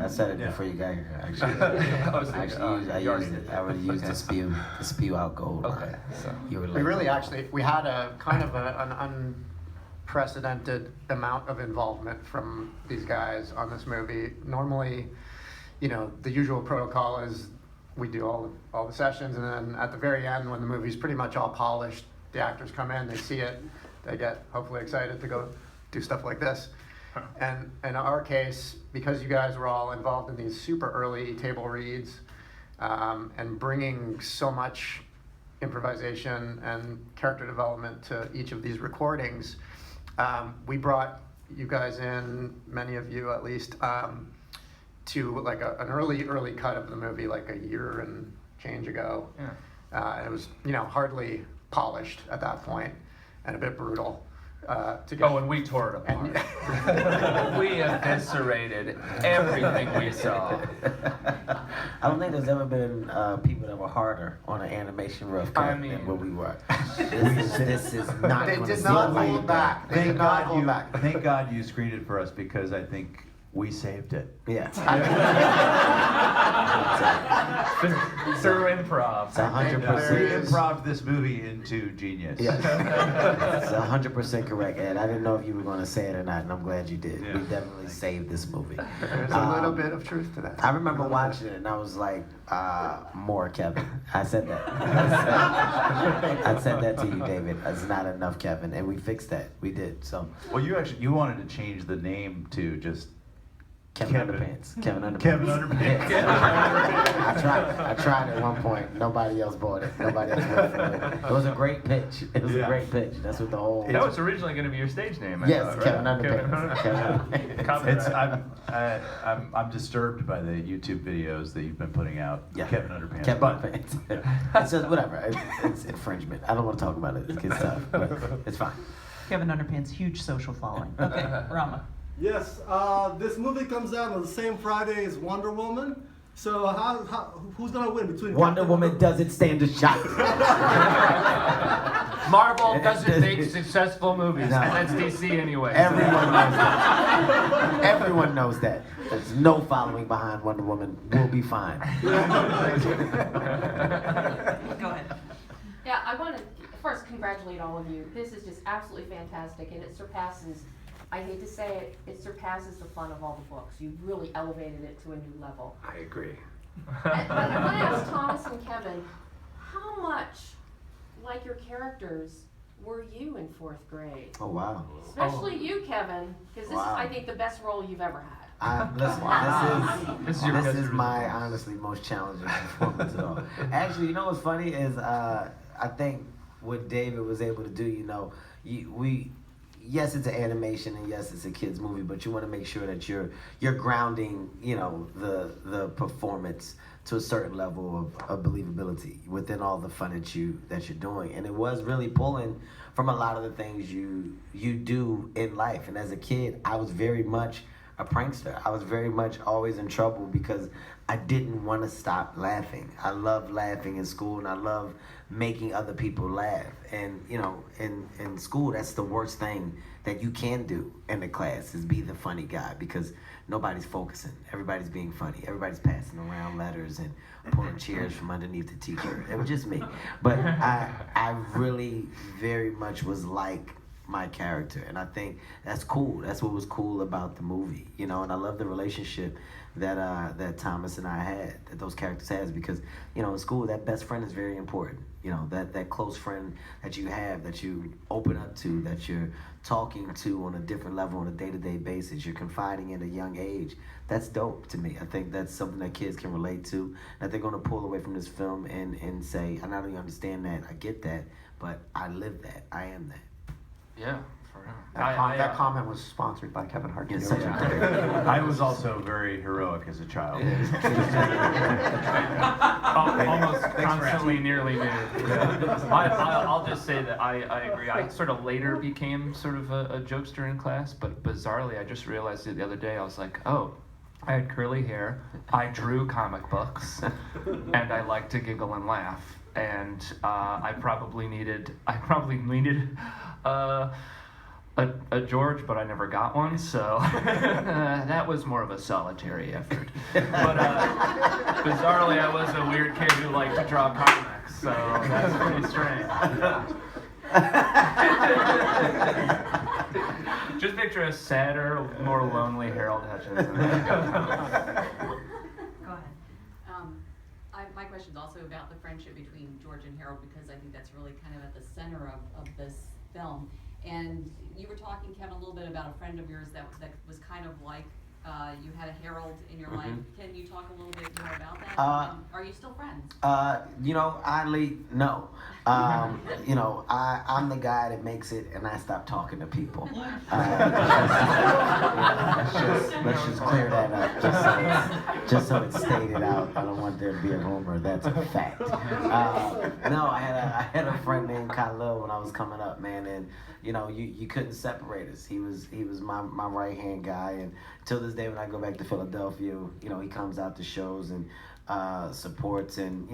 I said it before you got here. Actually, I would use the spew out gold. Okay. So We had a kind of an unprecedented amount of involvement from these guys on this movie. Normally, the usual protocol is we do all the sessions, and then at the very end, when the movie's pretty much all polished, the actors come in, they see it, they get hopefully excited to go do stuff like this. And in our case, because you guys were all involved in these super early table reads, and bringing so much improvisation and character development to each of these recordings, we brought you guys in, many of you at least, to like an early cut of the movie, like a year and change ago. Yeah. And it was hardly polished at that point, and a bit brutal. And we tore it apart. We eviscerated everything we saw. I don't think there's ever been people that were harder on an animation rough cut than what we were. This is not. They did not hold back. Thank God you screened it for us, because I think we saved it. Yeah. Through improv. It's 100%. We improv this movie into genius. Yes. It's 100% correct, Ed. I didn't know if you were going to say it or not, and I'm glad you did. Yeah. We definitely saved this movie. There's a little bit of truth to that. I remember watching it, and I was like, more, Kevin. I said that. I said that to you, David. That's not enough, Kevin. And we fixed that. We did. So. Well, you wanted to change the name to just Kevin Underpants. Kevin Underpants. Kevin Underpants. I tried at one point. Nobody else bought it. Nobody else went for it. It was a great pitch. It was a great pitch. That's what the whole. That was originally going to be your stage name. Yes, Kevin Underpants. Kevin Underpants. I'm disturbed by the YouTube videos that you've been putting out. Yeah. Kevin Underpants. Kevin Underpants. It's just whatever. It's infringement. I don't want to talk about it. It's good stuff, but it's fine. Kevin Underpants, huge social following. Okay, Rama. Yes, this movie comes out on the same Friday as Wonder Woman. So who's gonna win between Wonder Woman doesn't stand a shot. Marvel doesn't make successful movies, No. and that's DC anyway. Everyone knows that. Everyone knows that. There's no following behind Wonder Woman. We'll be fine. Go ahead. Yeah, I want to first congratulate all of you. This is just absolutely fantastic, and it surpasses, I hate to say it, it surpasses the fun of all the books. You've really elevated it to a new level. I agree. But I want to ask Thomas and Kevin, how much like your characters were you in 4th grade? Oh, wow. Especially you, Kevin, because this is, Wow. I think, the best role you've ever had. Listen, This this is is my honestly most challenging performance at all. Actually, you know what's funny is I think what David was able to do, yes, it's an animation and yes, it's a kids movie, but you want to make sure that you're grounding, the performance to a certain level of believability within all the fun that you're doing. And it was really pulling from a lot of the things you do in life. And as a kid, I was very much a prankster. I was very much always in trouble because I didn't want to stop laughing. I loved laughing in school, and I love making other people laugh. And in school, that's the worst thing that you can do in the class, is be the funny guy, because nobody's focusing. Everybody's being funny. Everybody's passing around letters and pulling chairs from underneath the teacher. It was just me. But I really very much was like my character, and I think that's cool. That's what was cool about the movie, and I love the relationship that Thomas and I had, that those characters has, because in school, that best friend is very important. That close friend that you have, that you open up to, that you're talking to on a different level on a day-to-day basis, you're confiding in at a young age. That's dope to me. I think that's something that kids can relate to, that they're going to pull away from this film and say, I not only understand that, I get that, but I live that, I am that. Yeah, for real. That comment was sponsored by Kevin Hart. Yes, I was also very heroic as a child. Almost constantly nearly nude. I'll just say that I agree. I sort of later became sort of a jokester in class, but bizarrely, I just realized it the other day. I was like, oh, I had curly hair, I drew comic books, and I liked to giggle and laugh. And I probably needed a George, but I never got one, so that was more of a solitary effort. But bizarrely, I was a weird kid who liked to draw comics, so that's pretty strange. Just picture a sadder, more lonely Harold Hutchins. Go ahead. My question is also about the friendship between George and Harold, because I think that's really kind of at the center of this film. And you were talking, Kevin, a little bit about a friend of yours that was kind of like you had a Harold in your life. Can you talk a little bit more about that? Are you still friends? Oddly, no. I'm the guy that makes it, and I stop talking to people. Let's just clear that up, just so it's stated out. I don't want there to be a rumor. That's a fact. No, I had a friend named Khalil when I was coming up, man, and you couldn't separate us. He was my right hand guy, and till this day when I go back to Philadelphia, he comes out to shows and supports, and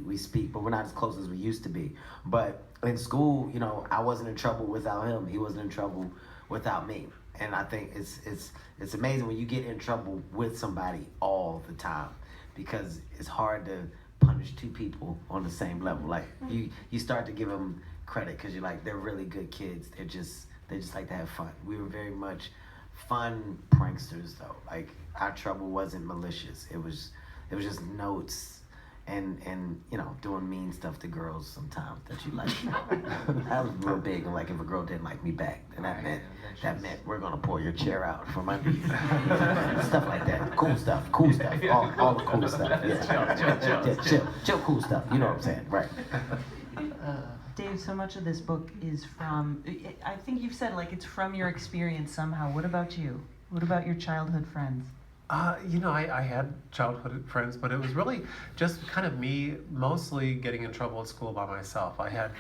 we speak, but we're not as close as we used to be. But in school, I wasn't in trouble without him. He wasn't in trouble without me. And I think it's amazing when you get in trouble with somebody all the time, because it's hard to punish two people on the same level. Like you start to give them credit because you're like, they're really good kids. They just like to have fun. We were very much fun pranksters though. Like our trouble wasn't malicious. It was just notes and doing mean stuff to girls sometimes that you like. That was real big. And like if a girl didn't like me back, then that meant we're gonna pull your chair out from under you. Stuff like that. Cool stuff. All the cool stuff. Yeah. Chill cool stuff. You know what I'm saying, right? Dave, so much of this book is from, I think you've said like it's from your experience somehow. What about you? What about your childhood friends? I had childhood friends, but it was really just kind of me mostly getting in trouble at school by myself. I had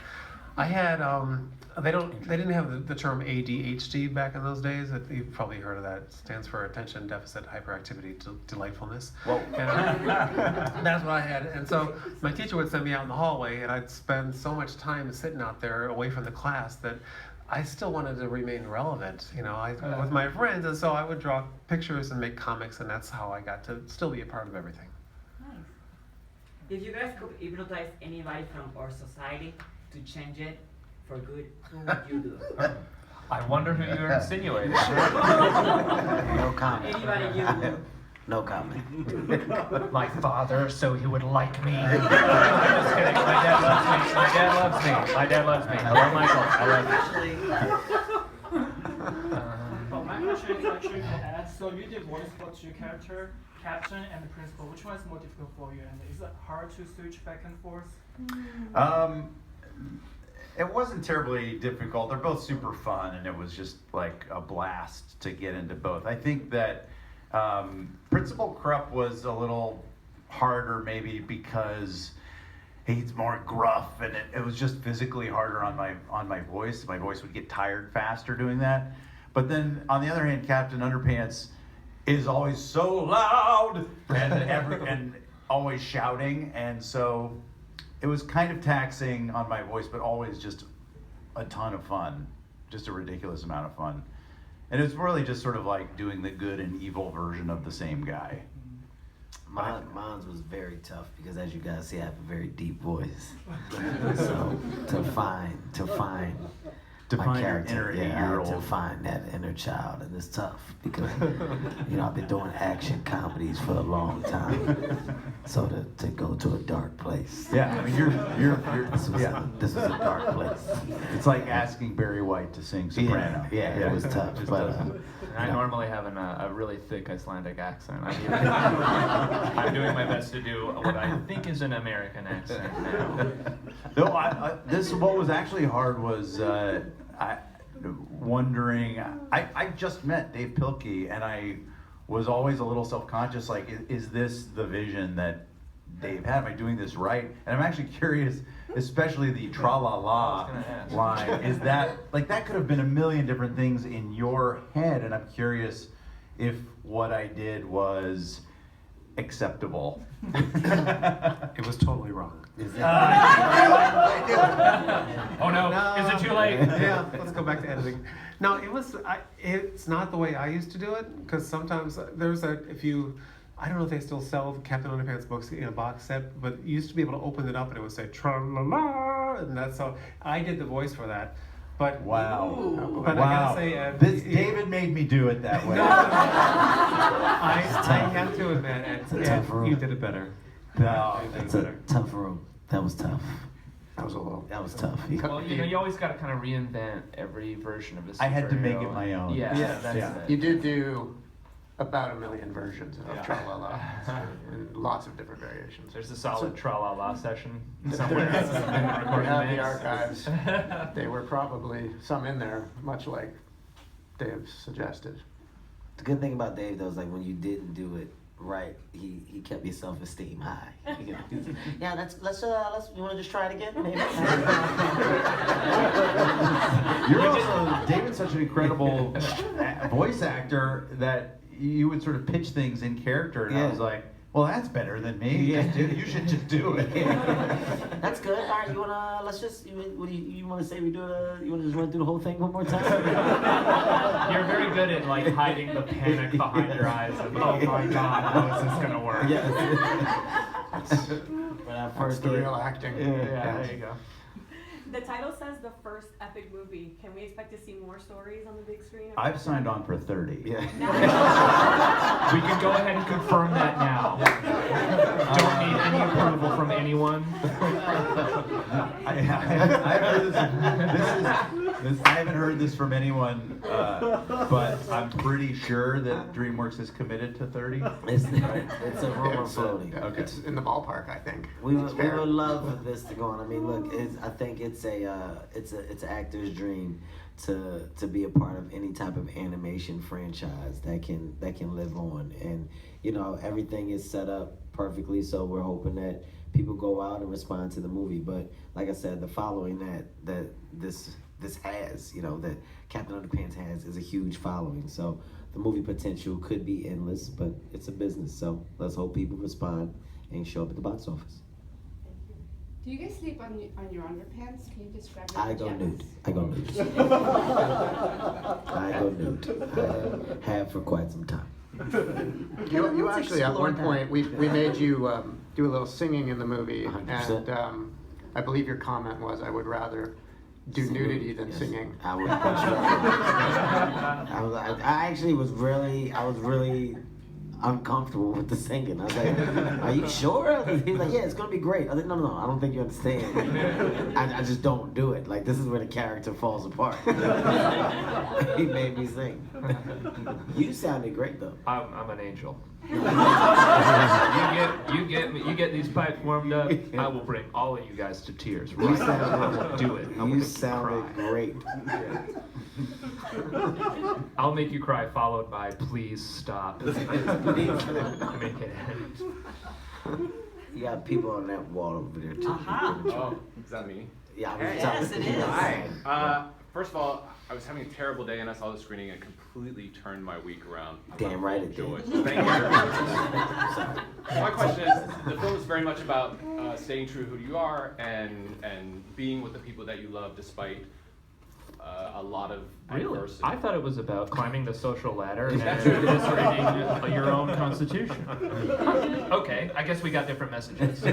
they didn't have the term ADHD back in those days. You've probably heard of that. It stands for Attention Deficit Hyperactivity Delightfulness. Whoa. And that's what I had. And so my teacher would send me out in the hallway, and I'd spend so much time sitting out there away from the class that I still wanted to remain relevant, with my friends, and so I would draw pictures and make comics, and that's how I got to still be a part of everything. Nice. If you guys could hypnotize anybody from our society to change it for good, who would you do? I wonder who you're insinuating. No comment. Anybody you No comment. My father, so he would like me. I'm just kidding. My dad loves me. Hello, Michael. I love you. But my question is actually for Ed. So you did voice both your character, Captain, and the principal. Which one is more difficult for you? And is it hard to switch back and forth? It wasn't terribly difficult. They're both super fun, and it was just like a blast to get into both. I think that Principal Krupp was a little harder maybe because he's more gruff, and it was just physically harder on my voice. My voice would get tired faster doing that. But then on the other hand, Captain Underpants is always so loud and always shouting, and so it was kind of taxing on my voice, but always just a ton of fun, just a ridiculous amount of fun. And it's really just sort of like doing the good and evil version of the same guy. Mine was very tough because, as you guys see, I have a very deep voice. So to find my character, I had to find that inner child, and it's tough because I've been doing action comedies for a long time. So to go to a dark place. Yeah, I mean this was a dark place. It's like asking Barry White to sing soprano. Yeah, it was tough. But I normally have a really thick Icelandic accent. I'm doing my best to do what I think is an American accent now. No, what was actually hard was wondering. I just met Dave Pilkey, and I was always a little self-conscious. Like, is this the vision that Dave had? Am I doing this right? And I'm actually curious, especially the tra-la-la line. Is that that could have been a million different things in your head? And I'm curious if what I did was acceptable. It was totally wrong. Is it? Oh no, is it too late? Yeah, let's go back to editing. No, it's not the way I used to do it, because sometimes I don't know if they still sell Captain Underpants books in a box set, but you used to be able to open it up and it would say tra-la-la, and that's so I did the voice for that. But Wow. But I gotta say, David made me do it that way. No, I have to admit, tough room. you did it better. No, It's a tough room. That was tough. That was a little. That was tough. Well, you always got to kind of reinvent every version of a I had to make superhero. it my own. Yeah, Yes. that's Yeah. it. You did do about 1 million versions of Yeah. Tra-La-La, and lots of different variations. There's a solid tra-la-la session There somewhere. is. in the We recording have the mix. archives. They were probably some in there, much like Dave suggested. The good thing about Dave though is like when you didn't do it right, he kept your self-esteem high. You know, yeah, let's you want to just try it again? Maybe. You're also David's such an incredible voice actor that you would sort of pitch things in character, and I Yeah. was like, well, that's better than me. Yeah. You should just do it. That's good. All right, you wanna let's just what do you wanna say we do it? You wanna just run through the whole thing one more time? You're very good at like hiding the panic behind your eyes of, oh my god, how is this gonna work? Yes. When I That's first the did- real acting. Yeah, there you go. The title says the first epic movie. Can we expect to see more stories on the big screen? I've signed on for 30. Yeah. We can go ahead and confirm that now. Don't need any approval from anyone. I haven't heard this from anyone, but I'm pretty sure that DreamWorks is committed to 30. It's a rumor It's, floating. Okay. it's in the ballpark, I think. We It's would fair. love for this to go on. I mean, look, I think it's an actor's dream to be a part of any type of animation franchise that can live on, and you know everything is set up perfectly. So we're hoping that people go out and respond to the movie. But like I said, the following that this has, you know, that Captain Underpants has is a huge following. So the movie potential could be endless, but it's a business. So let's hope people respond and show up at the box office. Do you guys sleep on your underpants? Can you describe your I go pajamas? nude. I go nude. I go nude. I have for quite some time. You Let's actually, at explore one that. point, we made you do a little singing in the movie, 100%. and I believe your comment was, I would rather do nudity than Yes. singing. I would much rather. I actually was really uncomfortable with the singing. I was like, "Are you sure?" He was like, "Yeah, it's gonna be great." I was like, "No, I don't think you understand. I just don't do it. Like this is where the character falls apart." He made me sing. You sounded great though. I'm an angel. You get these pipes warmed up. I will bring all of you guys to tears. Right now. I will do it. I will You make you sounded cry. great. I'll make you cry, followed by please stop. Make it end. You got people on that wall over there too. Oh, is that me? Yeah, I was Yes, telling it you. is. Hi. First of all, I was having a terrible day and I saw the screening and completely turned my week around. Damn right it Joy. did. Thank you. My question is, the film is very much about staying true to who you are and being with the people that you love despite a lot of Really? adversity. I thought it was about climbing the social ladder and illustrating your own constitution. Okay, I guess we got different messages. So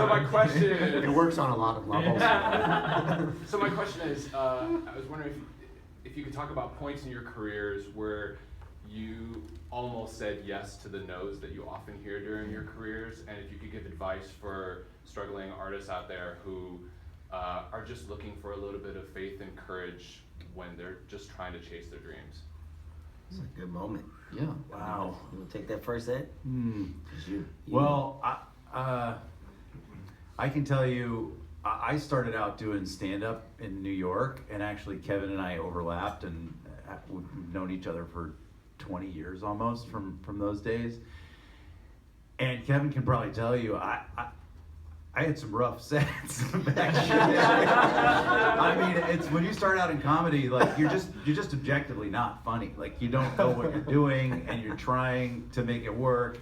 my question It works on a lot of levels. So my question is, I was wondering if you could talk about points in your careers where you almost said yes to the no's that you often hear during your careers, and if you could give advice for struggling artists out there who are just looking for a little bit of faith and courage when they're just trying to chase their dreams. It's a good moment. Yeah. Wow. You want to take that first, Ed? Well, I can tell you, I started out doing stand-up in New York, and actually Kevin and I overlapped, and we've known each other for 20 years almost from those days. And Kevin can probably tell you, I had some rough sets back then. I mean, it's when you start out in comedy, like you're just objectively not funny. Like you don't know what you're doing, and you're trying to make it work,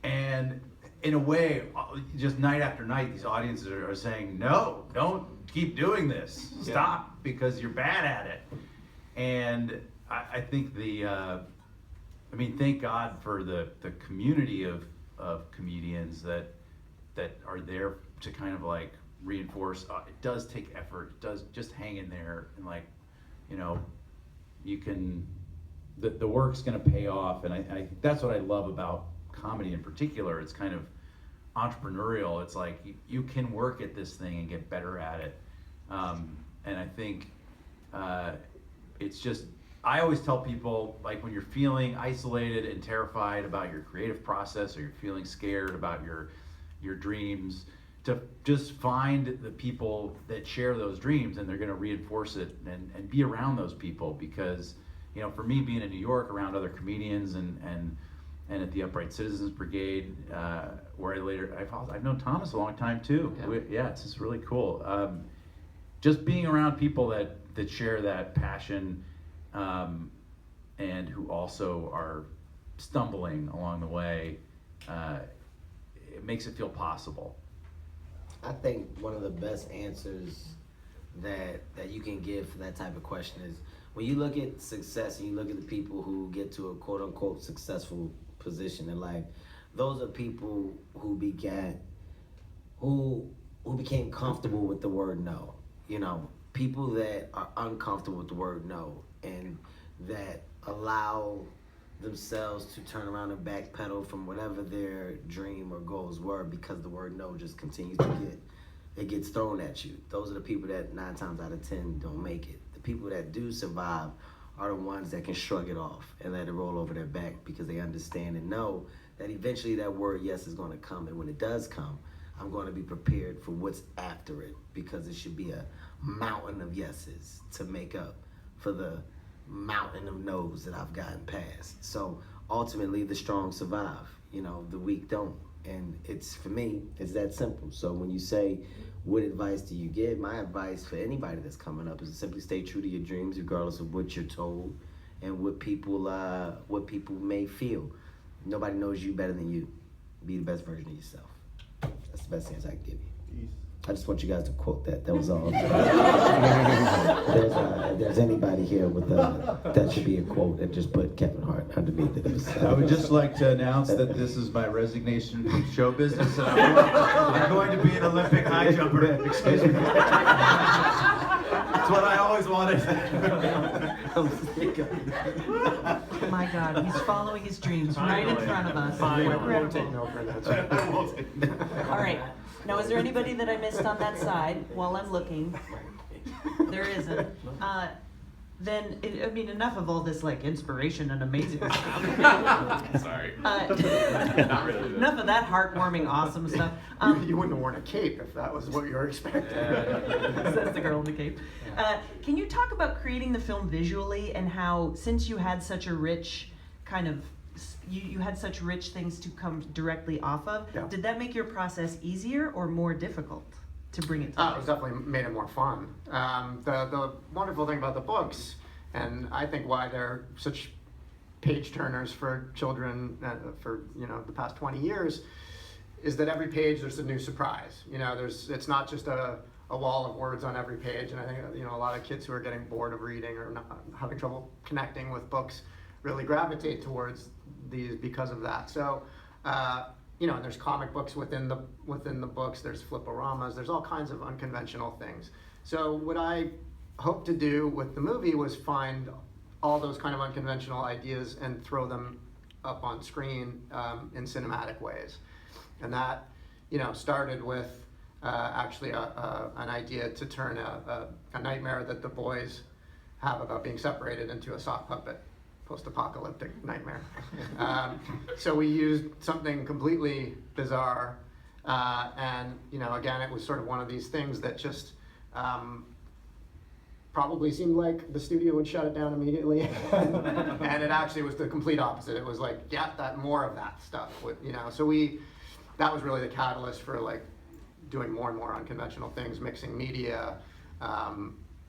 and in a way, just night after night, these audiences are saying, no, don't keep doing this. Stop, because you're bad at it. And I think thank God for the community of comedians that are there to kind of like reinforce, it does take effort, it does, just hang in there, and like, you know, you can, the work's gonna pay off. And I that's what I love about comedy in particular. It's kind of entrepreneurial. It's like you can work at this thing and get better at it. And I think it's just, I always tell people, like when you're feeling isolated and terrified about your creative process, or you're feeling scared about your dreams, to just find the people that share those dreams, and they're going to reinforce it, and be around those people. Because, you know, for me, being in New York around other comedians and at the Upright Citizens Brigade, where I've known Thomas a long time too. Yeah, it's just really cool. Just being around people that share that passion, and who also are stumbling along the way, it makes it feel possible. I think one of the best answers that you can give for that type of question is, when you look at success and you look at the people who get to a quote unquote successful position in life, those are people who became comfortable with the word no. You know, people that are uncomfortable with the word no, and that allow themselves to turn around and backpedal from whatever their dream or goals were, because the word no just continues to gets thrown at you. Those are the people that 9 times out of 10 don't make it. The people that do survive are the ones that can shrug it off and let it roll over their back, because they understand and know that eventually that word yes is going to come, and when it does come, I'm going to be prepared for what's after it, because it should be a mountain of yeses to make up for the mountain of no's that I've gotten past. So ultimately, the strong survive, you know, the weak don't. And it's, for me, it's that simple. So when you say, what advice do you give? My advice for anybody that's coming up is to simply stay true to your dreams, regardless of what you're told and what people may feel. Nobody knows you better than you. Be the best version of yourself. That's the best answer I can give you. I just want you guys to quote that. That was all. If there's anybody here with that should be a quote, and just put Kevin Hart underneath it. I would just like to announce that this is my resignation from show business, and I'm going to be an Olympic high jumper. Excuse me. That's what I always wanted. Oh my God, he's following his dreams right in front of us. Incredible. All right. Now, is there anybody that I missed on that side while I'm looking? There isn't. Enough of all this like inspiration and amazing stuff. Sorry. Not really. Enough of that heartwarming, awesome stuff. You wouldn't have worn a cape if that was what you were expecting. Says the girl in the cape. Can you talk about creating the film visually, and how, since you had such a rich kind of, you had such rich things to come directly off of, did that make your process easier or more difficult to bring it to life? It was definitely made it more fun. The wonderful thing about the books, and I think why they're such page turners for children for the past 20 years, is that every page there's a new surprise. It's not just a wall of words on every page, and I think a lot of kids who are getting bored of reading or not, having trouble connecting with books really gravitate towards these because of that. So, and there's comic books within the books. There's flip-o-ramas. There's all kinds of unconventional things. So what I hoped to do with the movie was find all those kind of unconventional ideas and throw them up on screen in cinematic ways. And that, started with actually an idea to turn a nightmare that the boys have about being separated into a sock puppet post-apocalyptic nightmare. So we used something completely bizarre, and again, it was sort of one of these things that just probably seemed like the studio would shut it down immediately, and it actually was the complete opposite. It was like, yeah, more of that stuff. So that was really the catalyst for like doing more and more unconventional things, mixing media,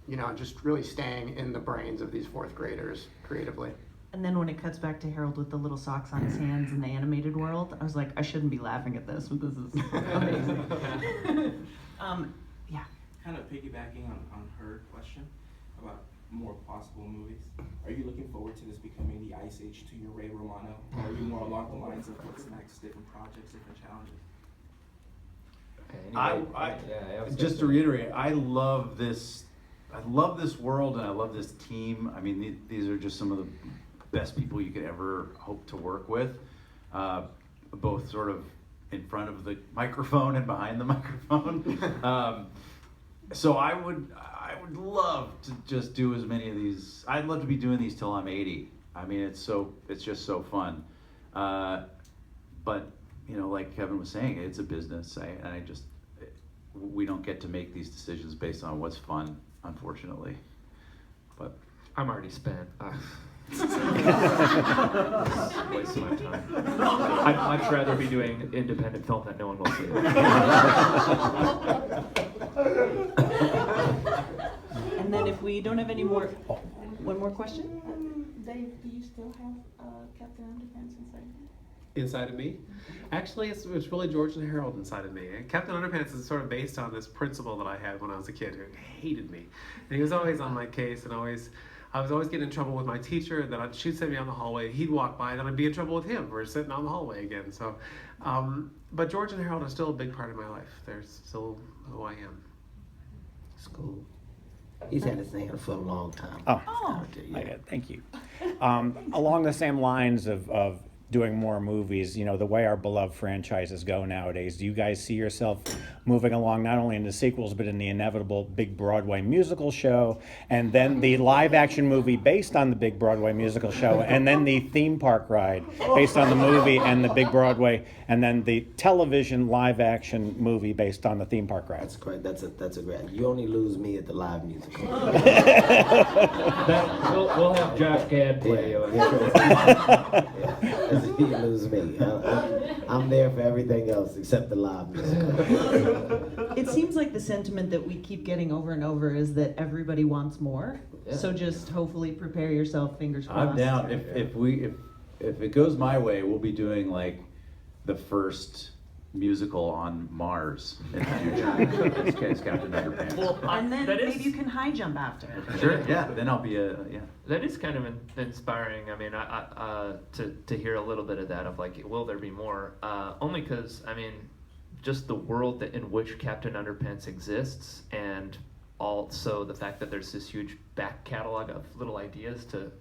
you know, just really staying in the brains of these fourth graders creatively. And then when it cuts back to Harold with the little socks on his hands in the animated world, I was like, I shouldn't be laughing at this, but this is amazing. Yeah. Kind of piggybacking on her question about more possible movies. Are you looking forward to this becoming the Ice Age to your Ray Romano? Or are you more along the lines of what's next, different projects, different challenges? Just to reiterate, I love this world and I love this team. I mean, these are just some of the best people you could ever hope to work with, both sort of in front of the microphone and behind the microphone. So I would love to just do as many of these. I'd love to be doing these till I'm 80. I mean, it's just so fun. But you know, like Kevin was saying, it's a business. We don't get to make these decisions based on what's fun, unfortunately. But I'm already spent. Wasting my time. I'd much rather be doing independent film that no one will see. And then if we don't have any more, one more question? Dave, do you still have Captain Underpants inside you? Inside of me? Actually, it's really George and Harold inside of me. And Captain Underpants is sort of based on this principal that I had when I was a kid who hated me. And he was always on my case, and I was always getting in trouble with my teacher, and then she'd send me on the hallway, he'd walk by, and then I'd be in trouble with him. We're sitting on the hallway again. So, but George and Harold are still a big part of my life. They're still who I am. It's cool. He's had his hand for a long time. Thank you. Along the same lines of doing more movies, you know, the way our beloved franchises go nowadays, do you guys see yourself moving along not only in the sequels, but in the inevitable big Broadway musical show, and then the live action movie based on the big Broadway musical show, and then the theme park ride based on the movie and the big Broadway, and then the television live action movie based on the theme park ride? That's great. That's a great. You only lose me at the live musical. We'll have Josh Gad play you. You lose me. I'm there for everything else except the live musical. It seems like the sentiment that we keep getting over and over is that everybody wants more. Yeah. So just hopefully prepare yourself, fingers crossed. I'm down. If it goes my way, we'll be doing like the first musical on Mars in the future. As Captain Underpants. Well, and then maybe you can high jump after. Sure. Yeah. Then I'll be That is kind of inspiring. I mean, to hear a little bit of that of like, will there be more? Only because I mean, just the world in which Captain Underpants exists, and also the fact that there's this huge back catalog of little ideas to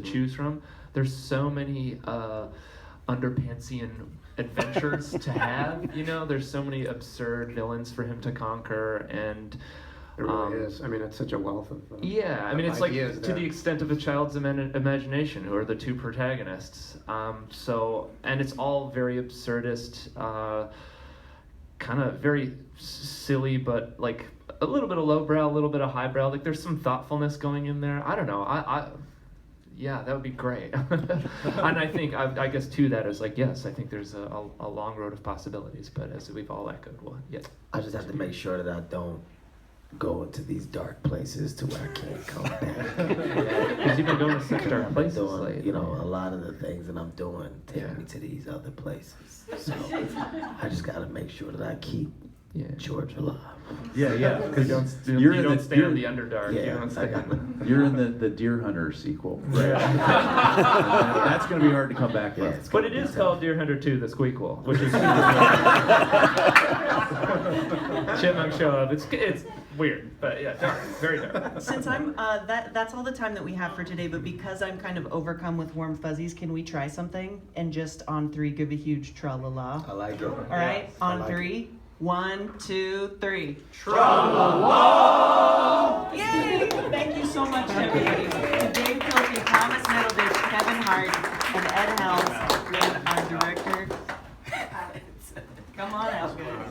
choose from. There's so many Underpantsian adventures to have. You know, there's so many absurd villains for him to conquer, and it really is. I mean, it's such a wealth of yeah. I mean, it's like there. To the extent of a child's imagination, who are the two protagonists. So, and it's all very absurdist, kind of very silly, but like a little bit of lowbrow, a little bit of highbrow. Like there's some thoughtfulness going in there. I don't know. Yeah, that would be great. And I think, I guess to that is like, yes, I think there's a long road of possibilities, but as we've all echoed, well, yes. I just have to make sure that I don't go into these dark places to where I can't come back. Because you've been going to such dark places. Doing, you know, a lot of the things that I'm doing take me to these other places. So I just got to make sure that I keep George alive. Yeah, because you don't stay on the Underdark. Yeah, you don't stay on you're in the Deer Hunter sequel. Right. That's going to be hard to come back from. But it is called Deer Hunter 2, the Squeakquel, which is Chipmunk show up. It's weird, but yeah, dark, very dark. Since I'm that's all the time that we have for today, but because I'm kind of overcome with warm fuzzies, can we try something and just on 3 give a huge tra-la-la? I like it. All right, on 3. 1, 2, 3. Tra-la-la! Yay! Thank you so much, everybody. To Dave Kilkey, Thomas Middleditch, Kevin Hart, and Ed Helms, and our director. Come on out, guys.